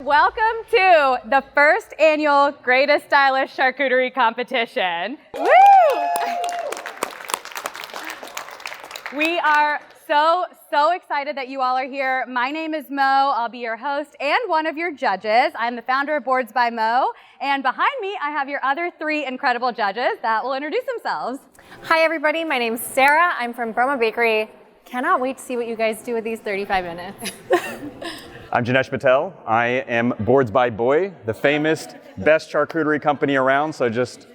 Welcome to the first annual Greatest Stylist Charcuterie Competition. Woo! We are so excited that you all are here. My name is Mo. I'll be your host and one of your judges. I'm the founder of Boards by Mo. And behind me, I have your other three incredible judges that will introduce themselves. Hi, everybody. My name's Sarah. I'm from Broma Bakery. Cannot wait to see what you guys do with these 35 minutes. I'm Jinesh Patel. I am Boards by Boy, the famous best charcuterie company around, so just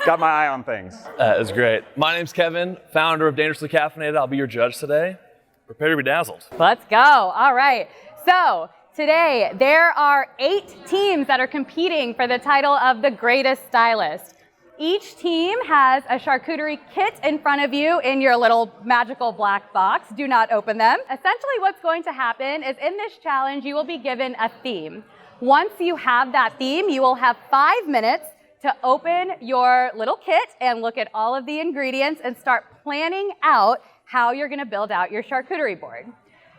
got my eye on things. That is great. My name's Kevin, founder of Dangerously Caffeinated. I'll be your judge today. Prepare to be dazzled. Let's go. All right. So today, there are 8 teams that are competing for the title of the Greatest Stylist. Each team has a charcuterie kit in front of you in your little magical black box. Do not open them. Essentially, what's going to happen is in this challenge, you will be given a theme. Once you have that theme, you will have 5 minutes to open your little kit and look at all of the ingredients and start planning out how you're going to build out your charcuterie board.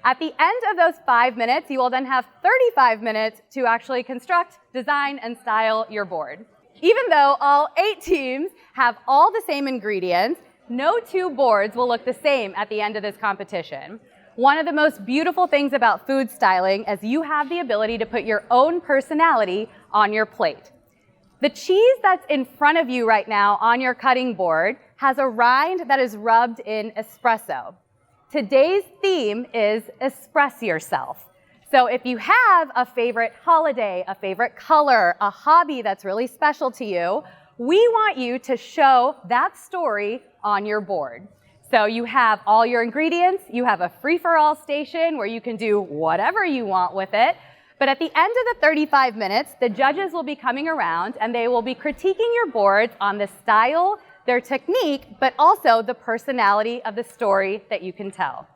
At the end of those 5 minutes, you will then have 35 minutes to actually construct, design, and style your board. Even though all 8 teams have all the same ingredients, no 2 boards will look the same at the end of this competition. One of the most beautiful things about food styling is you have the ability to put your own personality on your plate. The cheese that's in front of you right now on your cutting board has a rind that is rubbed in espresso. Today's theme is Express Yourself. So if you have a favorite holiday, a favorite color, a hobby that's really special to you, we want you to show that story on your board. So you have all your ingredients, you have a free-for-all station where you can do whatever you want with it. But at the end of the 35 minutes, the judges will be coming around and they will be critiquing your boards on the style, their technique, but also the personality of the story that you can tell.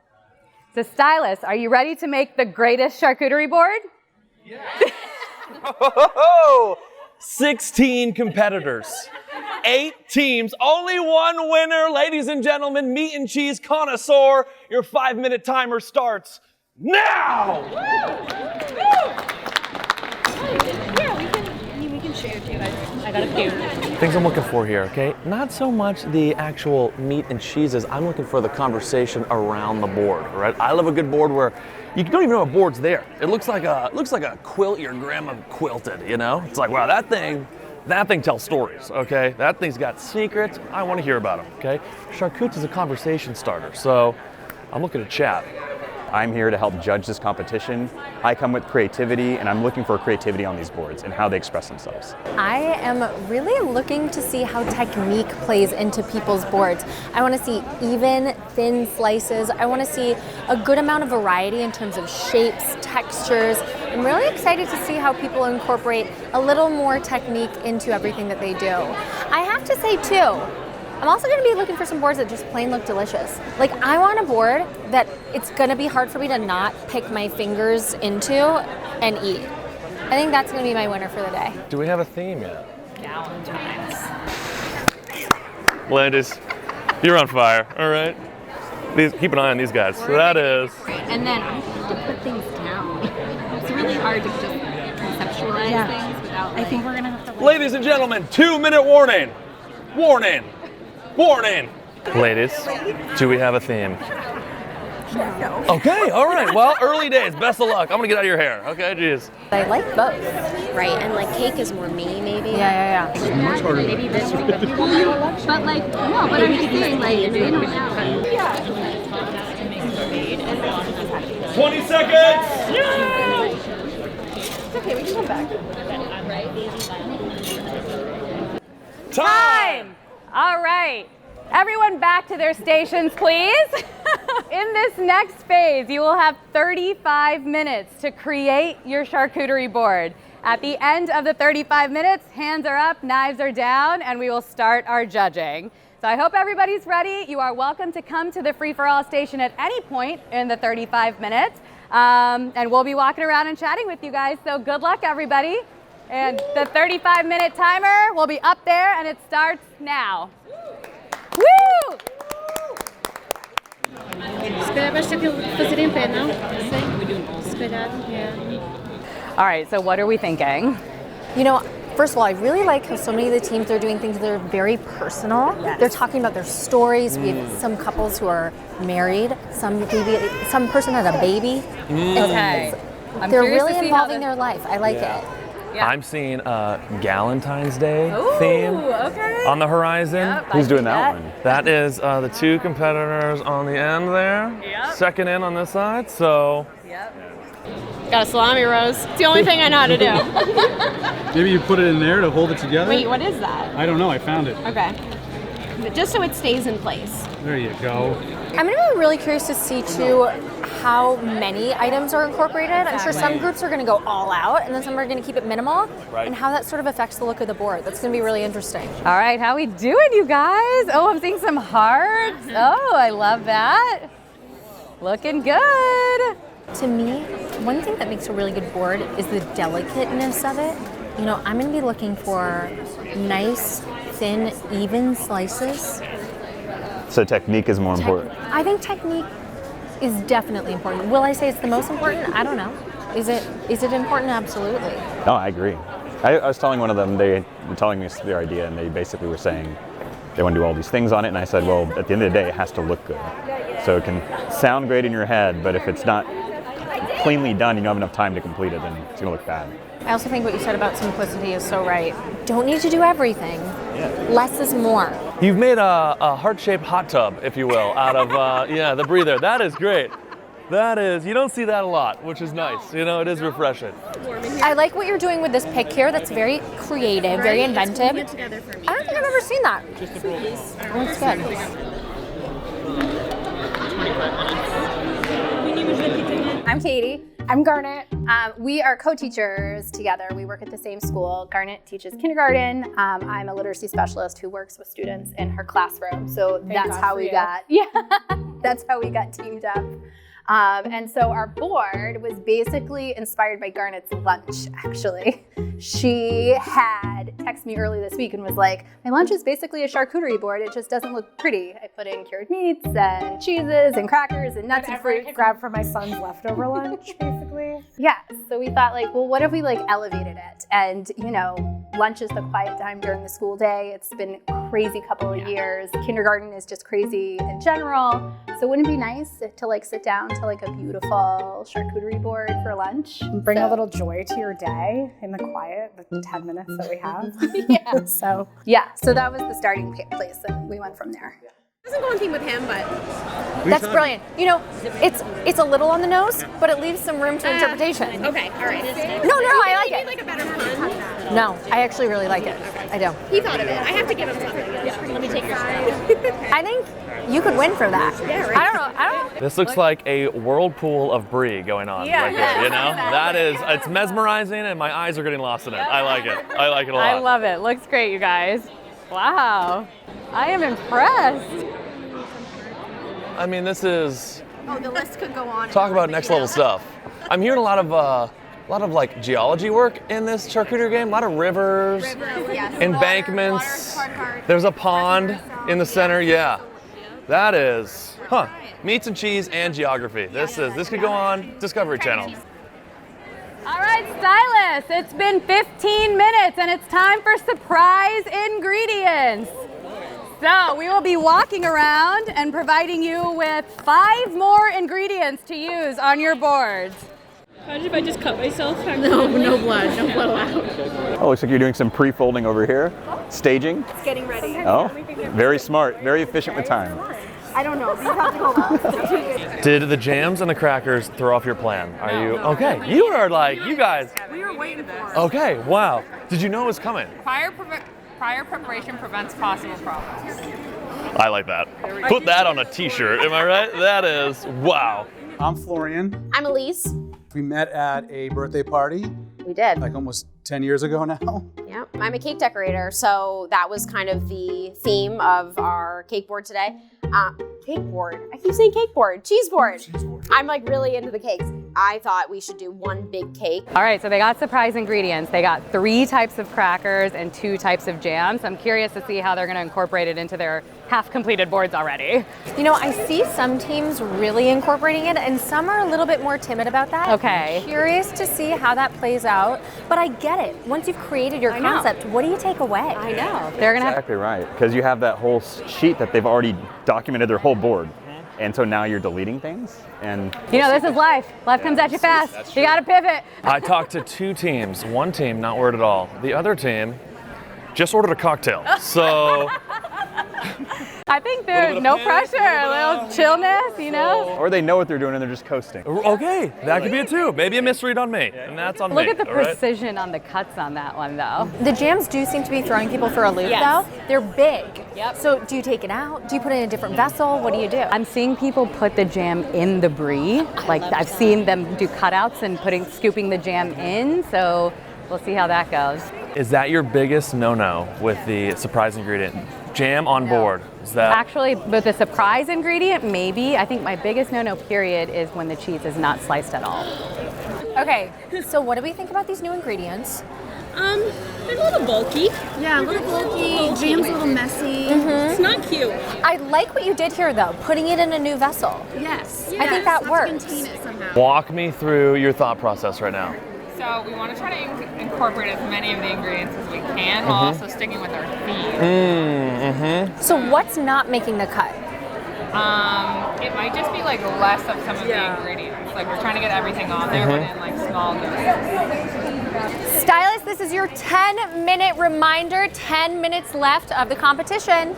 So stylists, are you ready to make the greatest charcuterie board? Yes. 16 competitors, 8 teams, only one winner. Ladies and gentlemen, meat and cheese connoisseur, your 5-minute timer starts now! We can share too. I got a few. Things I'm looking for here, okay? Not so much the actual meat and cheeses. I'm looking for the conversation around the board, right? I love a good board where you don't even know a board's there. It looks like a quilt your grandma quilted, you know? It's like, wow, that thing tells stories, okay? That thing's got secrets. I want to hear about them, okay? Charcuterie is a conversation starter, so I'm looking to chat. I'm here to help judge this competition. I come with creativity, and I'm looking for creativity on these boards and how they express themselves. I am really looking to see how technique plays into people's boards. I want to see even, thin slices. I want to see a good amount of variety in terms of shapes, textures. I'm really excited to see how people incorporate a little more technique into everything that they do. I have to say too, I'm also going to be looking for some boards that just plain look delicious. Like, I want a board that it's going to be hard for me to not pick my fingers into and eat. I think that's going to be my winner for the day. Do we have a theme yet? Valentine's. Ladies, you're on fire, all right? Keep an eye on these guys. So that is... And then I have to put things down. It's really hard to just conceptualize things without, I think we're going to have to... Ladies and gentlemen, 2-minute warning. Warning. Warning. Ladies, do we have a theme? No. Okay, all right. Well, early days. Best of luck. I'm going to get out of your hair. Okay, geez. I like both. Right, and like cake is more me, maybe. Yeah. Much harder. Maybe this would be but like, no, but I'm just saying, like, they don't know. 20 seconds! It's okay, we can come back. Time! All right. Everyone back to their stations, please. In this next phase, you will have 35 minutes to create your charcuterie board. At the end of the 35 minutes, hands are up, knives are down, and we will start our judging. So I hope everybody's ready. You are welcome to come to the free-for-all station at any point in the 35 minutes. And we'll be walking around and chatting with you guys. So good luck, everybody. And the 35-minute timer will be up there, and it starts now. Woo! Se calhar vais ter que fazer em pé, não? Sim. Se calhar, All right, so what are we thinking? You know, first of all, I really like how so many of the teams are doing things that are very personal. Yes. They're talking about their stories. We have some couples who are married, some person had a baby. Okay. I'm They're curious really to see how involving their life. I like it. Yeah. I'm seeing a Galentine's Day Ooh, theme okay. on the horizon. Yep, I Who's see doing that one? That is the two competitors on the end there. Yep. Second in on this side, so. Yep. Got a salami rose. It's the only thing I know how to do. Maybe you put it in there to hold it together? Wait, what is that? I don't know, I found it. Okay. But just so it stays in place. There you go. I'm going to be really curious to see too how many items are incorporated. I'm sure some groups are going to go all out and then some are going to keep it minimal. Right. And how that sort of affects the look of the board. That's going to be really interesting. All right, how we doing, you guys? Oh, I'm seeing some hearts. Oh, I love that. Looking good. To me, one thing that makes a really good board is the delicateness of it. You know, I'm going to be looking for nice, thin, even slices. So technique is more important. I think technique is definitely important. Will I say it's the most important? I don't know. Is it important? Absolutely. No, I agree. I was telling one of them, they were telling me their idea, and they basically were saying they want to do all these things on it, and I said, well, at the end of the day, it has to look good. So it can sound great in your head, but if it's not cleanly done, you don't have enough time to complete it, then it's going to look bad. I also think what you said about simplicity is so right. Don't need to do everything. Less is more. You've made a heart-shaped hot tub, if you will, out of the breather. That is great. That is, you don't see that a lot, which is nice. You know, it is refreshing. I like what you're doing with this pick here. That's very creative, very inventive. I don't think I've ever seen that. Looks good. I'm Katie. I'm Garnet. We are co-teachers together. We work at the same school. Garnet teaches kindergarten. I'm a literacy specialist who works with students in her classroom. So that's how we got, that's how we got teamed up. And so our board was basically inspired by Garnet's lunch, actually. She had texted me early this week and was like, my lunch is basically a charcuterie board. It just doesn't look pretty. I put in cured meats and cheeses and crackers and nuts and fruit. Grab for my son's leftover lunch, basically. Yeah, so we thought like, well, what if we like elevated it? And you know, lunch is the quiet time during the school day. It's been a crazy couple of years. Kindergarten is just crazy in general. So wouldn't it be nice to like sit down to like a beautiful charcuterie board for lunch? Bring a little joy to your day in the quiet, the 10 minutes that we have. Yeah. So So that was the starting place, and we went from there. Doesn't go on theme with him, but That's brilliant. You know, it's a little on the nose, but it leaves some room to interpretation. okay, all right. No, I like it. Like a better pun. No, I actually really like it. I do. He thought of it. I have to give him something. Let me take your side. I think you could win for that. Yeah, right. I don't know. This looks like a whirlpool of brie going on right here, you know? That is, it's mesmerizing and my eyes are getting lost in it. I like it. I like it a lot. I love it. Looks great, you guys. Wow. I am impressed. I mean, this is, Oh, the list could go on. talk about next level stuff. I'm hearing a lot of like geology work in this charcuterie game. A lot of rivers, embankments. There's a pond in the center. Yeah, that is, meats and cheese and geography. This could go on Discovery Channel. All right, stylists, it's been 15 minutes and it's time for surprise ingredients. So we will be walking around and providing you with 5 more ingredients to use on your boards. Imagine if I just cut myself. No blood allowed. Oh, looks like you're doing some pre-folding over here. Staging. It's getting ready. Oh, very smart, very efficient with time. I don't know. You have to go up. Did the jams and the crackers throw off your plan? Are you okay? You are like, you guys. We were waiting for it. Okay, wow. Did you know it was coming? Prior preparation prevents possible problems. I like that. Put that on a t-shirt, am I right? That is, wow. I'm Florian. I'm Elise. We met at a birthday party We did. like almost 10 years ago now. Yeah, I'm a cake decorator, so that was kind of the theme of our cake board today. Cake board. I keep saying cake board. Cheese board. I'm like really into the cakes. I thought we should do one big cake. All right, so they got surprise ingredients. They got 3 types of crackers and 2 types of jams. I'm curious to see how they're gonna incorporate it into their half-completed boards already. You know, I see some teams really incorporating it and some are a little bit more timid about that. Okay. I'm curious to see how that plays out, but I get it. Once you've created your concept, what do you take away? I know. They're gonna have Exactly right, because you have that whole sheet that they've already documented their whole board. And so now you're deleting things, and you know, this is life. Life comes at you fast. You gotta pivot. I talked to 2 teams. One team not worried at all. The other team just ordered a cocktail. So I think there's no pressure, a little chillness, you know? or they know what they're doing and they're just coasting. okay, that could be it too. Maybe a misread on me, and that's on me. Look at the all right? precision on the cuts on that one, though. The jams do seem to be throwing people for a loop, though. They're big. Yep. So do you take it out? Do you put it in a different vessel? What do you do? I'm seeing people put the jam in the brie. Like I've seen them do cutouts and scooping the jam in. So we'll see how that goes. Is that your biggest no-no with the surprise ingredient? Jam on board. Is that Actually, with the surprise ingredient, maybe. I think my biggest no-no period is when the cheese is not sliced at all. Okay, so what do we think about these new ingredients? They're a little bulky. Yeah, a little bulky. Jam's a little messy. It's not cute. I like what you did here, though, putting it in a new vessel. Yes. I think that works. Contain it somehow. Walk me through your thought process right now. So we want to try to incorporate as many of the ingredients as we can while also sticking with our theme. So what's not making the cut? It might just be like less of some of the ingredients. Like we're trying to get everything on there, but in like small doses. Stylist, this is your 10-minute reminder, 10 minutes left of the competition.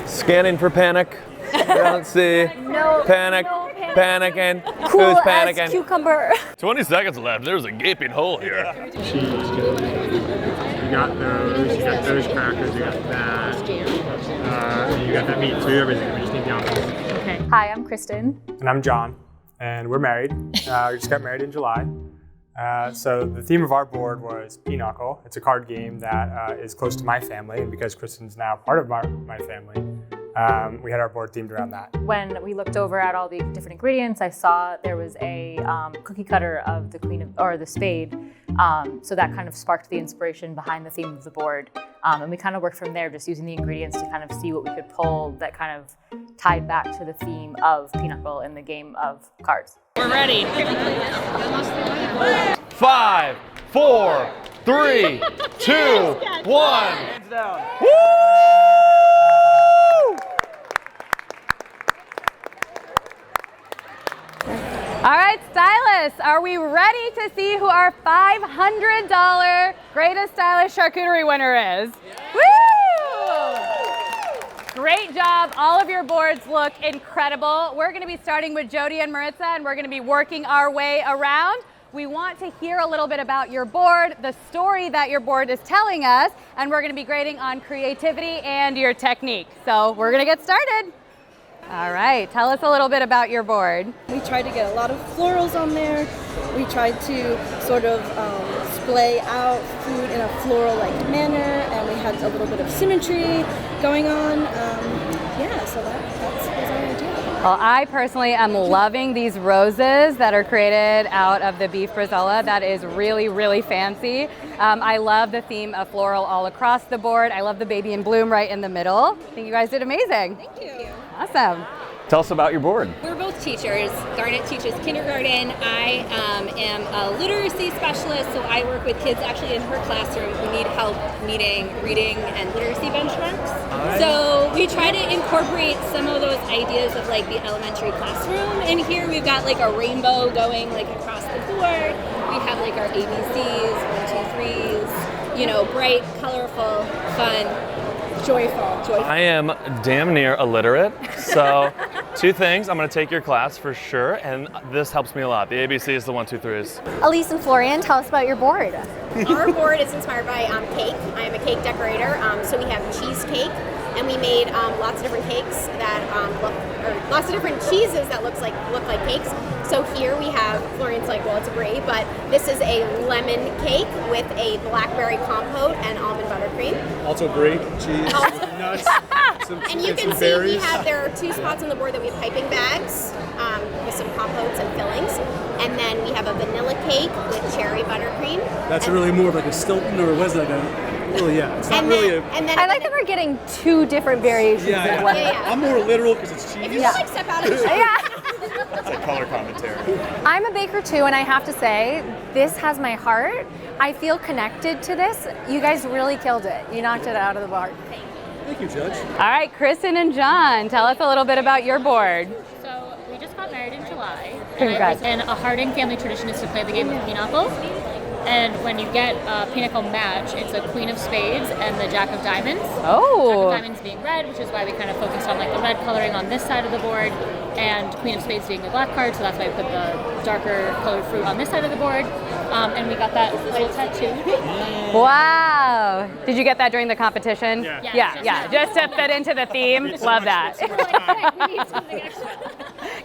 Scanning for panic. Don't see. No. Panic. No panic. Panicking. Cool Who's as panicking? cucumber. 20 seconds left. There's a gaping hole here. Cheese. You got those crackers, you got that. You got that meat, so everything. We just need the alcohol. Okay. Hi, I'm Kristen. And I'm John, and we're married. We just got married in July. So the theme of our board was Pinochle. It's a card game that is close to my family, and because Kristen's now part of my family, we had our board themed around that. When we looked over at all the different ingredients, I saw there was a cookie cutter of the the spade. So that kind of sparked the inspiration behind the theme of the board. And we kind of worked from there, just using the ingredients to kind of see what we could pull that kind of tied back to the theme of Pinochle in the game of cards. We're ready. 5, 4, 3, 2, 1. Hands down. Woo! All right, stylists, are we ready to see who our $500 Greatest Stylist Charcuterie winner is? Woo! Great job. All of your boards look incredible. We're going to be starting with Jody and Maritza, and we're going to be working our way around. We want to hear a little bit about your board, the story that your board is telling us, and we're going to be grading on creativity and your technique. So we're going to get started. All right, tell us a little bit about your board. We tried to get a lot of florals on there. We tried to sort of splay out food in a floral-like manner, and we had a little bit of symmetry going on. So that was our idea. Well, I personally am loving these roses that are created out of the beef bresaola. That is really, really fancy. I love the theme of floral all across the board. I love the baby in bloom right in the middle. I think you guys did amazing. Thank you. Awesome. Tell us about your board. We're both teachers. Garnet teaches kindergarten. I am a literacy specialist, so I work with kids actually in her classroom who need help meeting reading and literacy benchmarks. So we try to incorporate some of those ideas of like the elementary classroom. And here we've got like a rainbow going like across the board. We have like our ABCs, 1, 2, 3s, you know, bright, colorful, fun. Joyful. I am damn near illiterate, so 2 things. I'm going to take your class for sure, and this helps me a lot. The ABC is the 1, 2, 3s. Elise and Florian, tell us about your board. Our board is inspired by cake. I am a cake decorator, so we have cheesecake, and we made lots of different cakes that lots of different cheeses that look like cakes. So here we have, Florian's like, well, it's a brie, but this is a lemon cake with a blackberry compote and almond buttercream. Also brie, cheese, nuts, And you can see there are 2 spots on the board that we have piping bags with some compotes and fillings. And then we have a vanilla cake with cherry buttercream. That's really more of like a Stilton, or was that really, yeah. It's not really I like that we're getting 2 different variations of one. I'm more literal because it's cheese. If you like step out of the It's like color commentary. I'm a baker too, and I have to say, this has my heart. I feel connected to this. You guys really killed it. You knocked it out of the park. Thank you, Judge. All right, Kristen and John, tell us a little bit about your board. So we just got married in July. Congrats. And a Harding family tradition is to play the game of pinochle. And when you get a pinochle match, it's a queen of spades and the jack of diamonds. Oh. Jack of diamonds being red, which is why we kind of focused on like the red coloring on this side of the board, and queen of spades being the black card, so that's why we put the darker colored fruit on this side of the board. And we got that little tattoo. Wow. Did you get that during the competition? Yeah. Just to fit into the theme. Love that. We need something extra.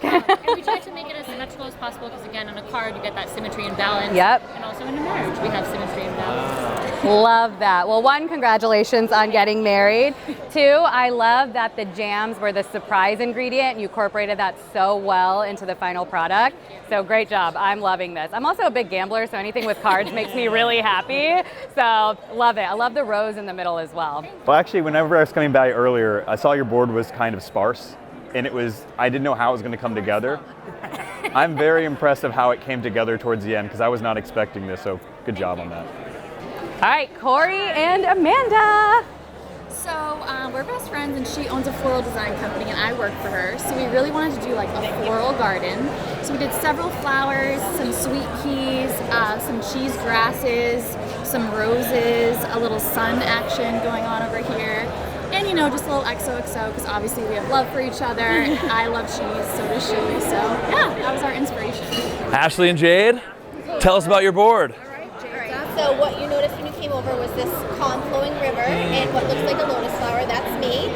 And we tried to make it as symmetrical as possible because, again, on a card you get that symmetry and balance. Yep. And also in a marriage we have symmetry and balance. Love that. Well, 1, congratulations on getting married. 2, I love that the jams were the surprise ingredient and you incorporated that so well into the final product. So great job. I'm loving this. I'm also a big gambler, so anything with cards makes me really happy. So love it. I love the rose in the middle as well. Well, actually, whenever I was coming by earlier, I saw your board was kind of sparse, and I didn't know how it was going to come together. I'm very impressed of how it came together towards the end because I was not expecting this, so good job on that. All right, Corey and Amanda. So we're best friends, and she owns a floral design company and I work for her. So we really wanted to do like a floral garden. So we did several flowers, some sweet peas, some cheese grasses, some roses, a little sun action going on over here. And just a little XOXO because obviously we have love for each other. I love cheese, so does she. So yeah, that was our inspiration. Ashley and Jade, tell us about your board. So what you noticed when you came over was this calm flowing river and what looks like a lotus flower. That's me,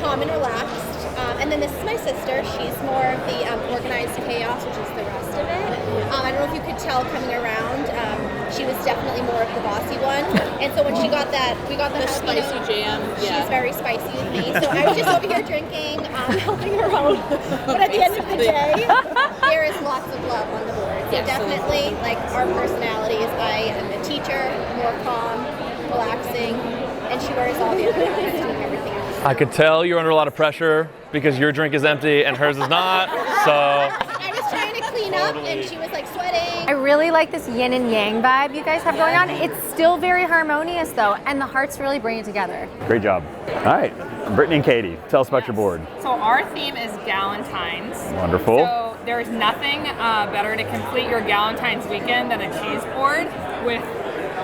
calm and relaxed. And then this is my sister. She's more of the organized chaos, which is the rest of it. I don't know if you could tell coming around. She was definitely more of the bossy one. And so when we got the spicy jam. She's very spicy with me. So I was just over here drinking, helping her out. But at the end of the day, there is lots of love on the board. So definitely, like our personalities. I am a teacher, more calm, relaxing, and she wears all the other hats and everything else. I could tell you're under a lot of pressure because your drink is empty and hers is not. So I was trying to clean up and she was like sweating. I really like this yin and yang vibe you guys have going on. It's still very harmonious though, and the hearts really bring it together. Great job. All right, Brittany and Katie, tell us about your board. So our theme is Galentine's. Wonderful. So there's nothing better to complete your Galentine's weekend than a cheese board with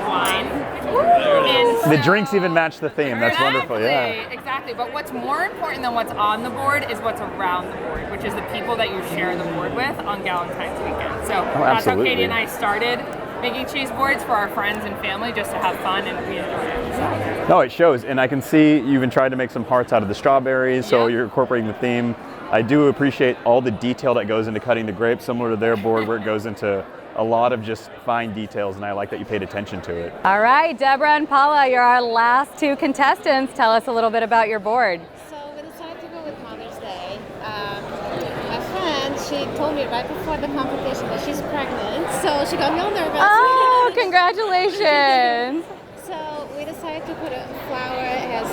wine. And The drinks even match the theme. That's wonderful. Yeah. Exactly. But what's more important than what's on the board is what's around the board, which is the people that you share the board with on Galentine's weekend. So that's how Katie and I started making cheese boards for our friends and family just to have fun, and we enjoy it. So. No, it shows. And I can see you even tried to make some hearts out of the strawberries, so you're incorporating the theme. I do appreciate all the detail that goes into cutting the grapes, similar to their board where it goes into a lot of just fine details, and I like that you paid attention to it. All right, Deborah and Paula, you're our last 2 contestants. Tell us a little bit about your board. So we decided to go with Mother's Day. My friend, she told me right before the competition that she's pregnant, so she got real nervous. Oh, congratulations. So we decided to put a flower as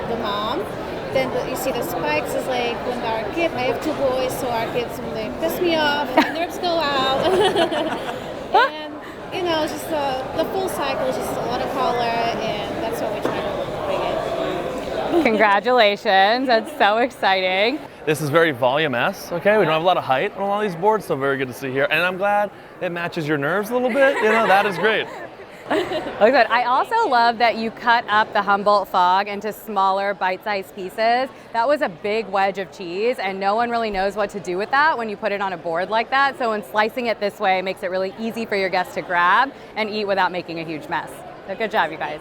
the mom. Then you see the spikes is like when our kid, I have 2 boys, so our kids when they piss me off and the nerves go out. And just the full cycle, just a lot of color, and that's what we try to bring in. Congratulations, that's so exciting. this is very volume-esque, okay? We don't have a lot of height on a lot of these boards, so very good to see here. And I'm glad it matches your nerves a little bit, that is great. Looks good. I also love that you cut up the Humboldt Fog into smaller bite-sized pieces. That was a big wedge of cheese, and no one really knows what to do with that when you put it on a board like that. So when slicing it this way, it makes it really easy for your guests to grab and eat without making a huge mess. So good job, you guys.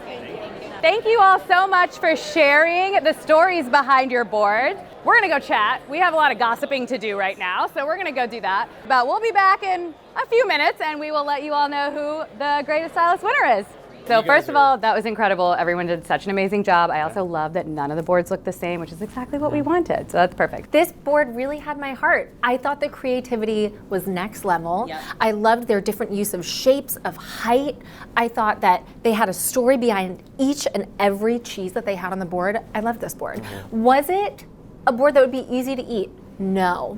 Thank you all so much for sharing the stories behind your board. We're gonna go chat. We have a lot of gossiping to do right now, so we're gonna go do that. But we'll be back in a few minutes and we will let you all know who the Greatest Stylist winner is. So first of all, that was incredible. Everyone did such an amazing job. I also love that none of the boards look the same, which is exactly what we wanted. So that's perfect. This board really had my heart. I thought the creativity was next level. Yep. I loved their different use of shapes, of height. I thought that they had a story behind each and every cheese that they had on the board. I loved this board. Was it a board that would be easy to eat? No.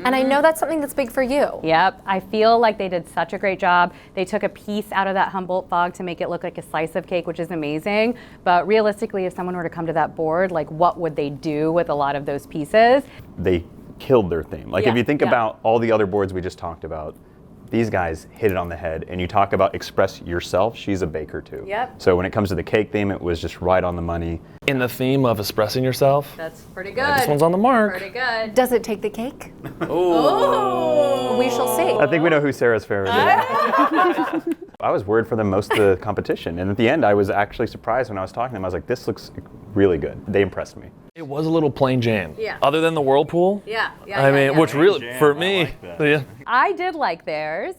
And I know that's something that's big for you. Yep, I feel like they did such a great job. They took a piece out of that Humboldt Fog to make it look like a slice of cake, which is amazing. But realistically, if someone were to come to that board, like what would they do with a lot of those pieces? They killed their theme. Like if you think about all the other boards we just talked about, these guys hit it on the head. And you talk about express yourself, she's a baker too. Yep. So when it comes to the cake theme, it was just right on the money. In the theme of expressing yourself. That's pretty good. This one's on the mark. Pretty good. Does it take the cake? Oh. We shall see. I think we know who Sarah's favorite is. I was worried for them most of the competition. And at the end, I was actually surprised when I was talking to them. I was like, this looks really good. They impressed me. It was a little plain Jane. Yeah. Other than the whirlpool. Yeah. Which really, for me, I did like theirs.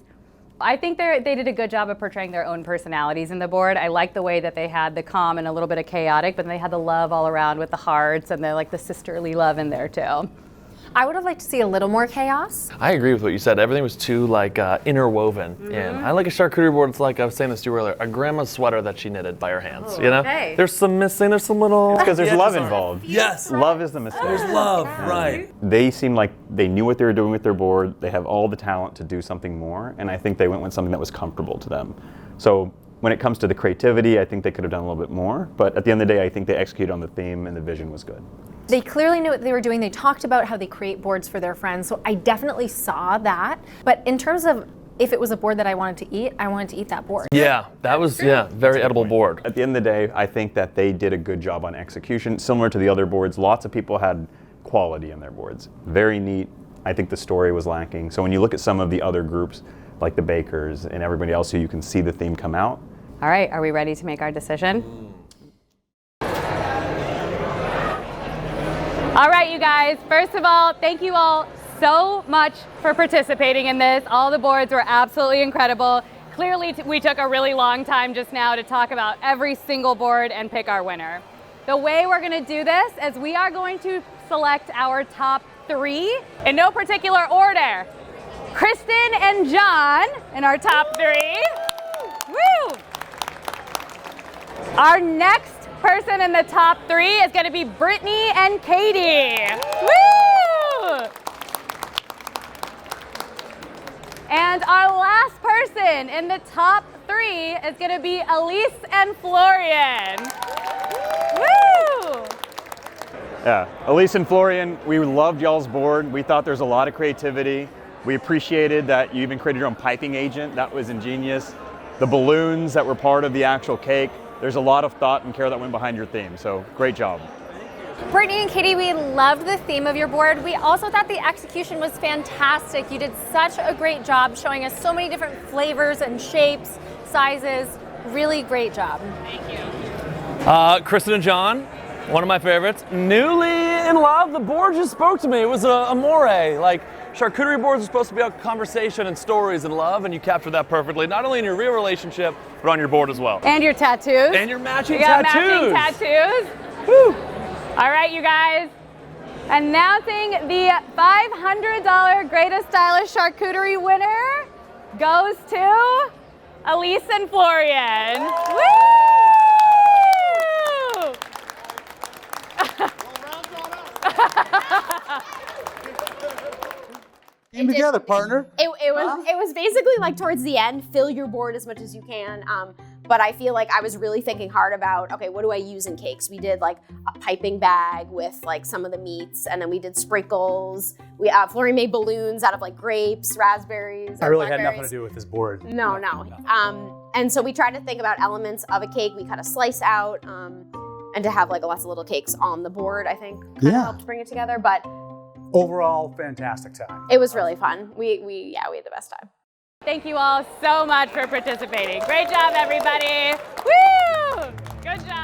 I think they did a good job of portraying their own personalities in the board. I like the way that they had the calm and a little bit of chaotic, but they had the love all around with the hearts and the sisterly love in there too. I would have liked to see a little more chaos. I agree with what you said. Everything was too interwoven in. I like a charcuterie board. It's like I was saying this to you earlier, a grandma's sweater that she knitted by her hands. You know, there's some missing. There's some little. It's because there's love involved. Yes, love is the mistake. There's love, right? They seemed like they knew what they were doing with their board. They have all the talent to do something more, and I think they went with something that was comfortable to them. So when it comes to the creativity, I think they could have done a little bit more. But at the end of the day, I think they executed on the theme and the vision was good. They clearly knew what they were doing. They talked about how they create boards for their friends. So I definitely saw that. But in terms of if it was a board that I wanted to eat, I wanted to eat that board. Yeah, that was, very edible board. At the end of the day, I think that they did a good job on execution. Similar to the other boards, lots of people had quality in their boards. Very neat. I think the story was lacking. So when you look at some of the other groups, like the bakers and everybody else, who you can see the theme come out. All right, are we ready to make our decision? All right, you guys, first of all, thank you all so much for participating in this. All the boards were absolutely incredible. Clearly, we took a really long time just now to talk about every single board and pick our winner. The way we're gonna do this is we are going to select our top 3 in no particular order. Kristen and John in our top 3. Woo! Our next person in the top 3 is going to be Brittany and Katie. Woo! And our last person in the top 3 is going to be Elise and Florian. Woo! Yeah, Elise and Florian, we loved y'all's board. We thought there's a lot of creativity. We appreciated that you even created your own piping agent. That was ingenious. The balloons that were part of the actual cake. There's a lot of thought and care that went behind your theme, so great job. Brittany and Katie, we loved the theme of your board. We also thought the execution was fantastic. You did such a great job showing us so many different flavors and shapes, sizes. Really great job. Thank you. Kristen and John, one of my favorites. Newly in love, the board just spoke to me. It was a amore. Like, charcuterie boards are supposed to be about conversation and stories and love, and you captured that perfectly, not only in your real relationship, but on your board as well. And your tattoos. And your matching tattoos. Matching tattoos. Woo. All right, you guys. Announcing the $500 Greatest Stylist Charcuterie winner goes to Elise and Florian. Woo! Team together, partner. It was basically like towards the end, fill your board as much as you can. but I feel like I was really thinking hard about, okay, what do I use in cakes? We did like a piping bag with like some of the meats, and then we did sprinkles. Florrie made balloons out of like grapes, raspberries. I really had nothing to do with this board. No. And so we tried to think about elements of a cake. We cut a slice out, and to have like lots of little cakes on the board, I think helped bring it together. But overall, fantastic time. it was really fun. We had the best time. Thank you all so much for participating. Great job, everybody. Woo! Good job.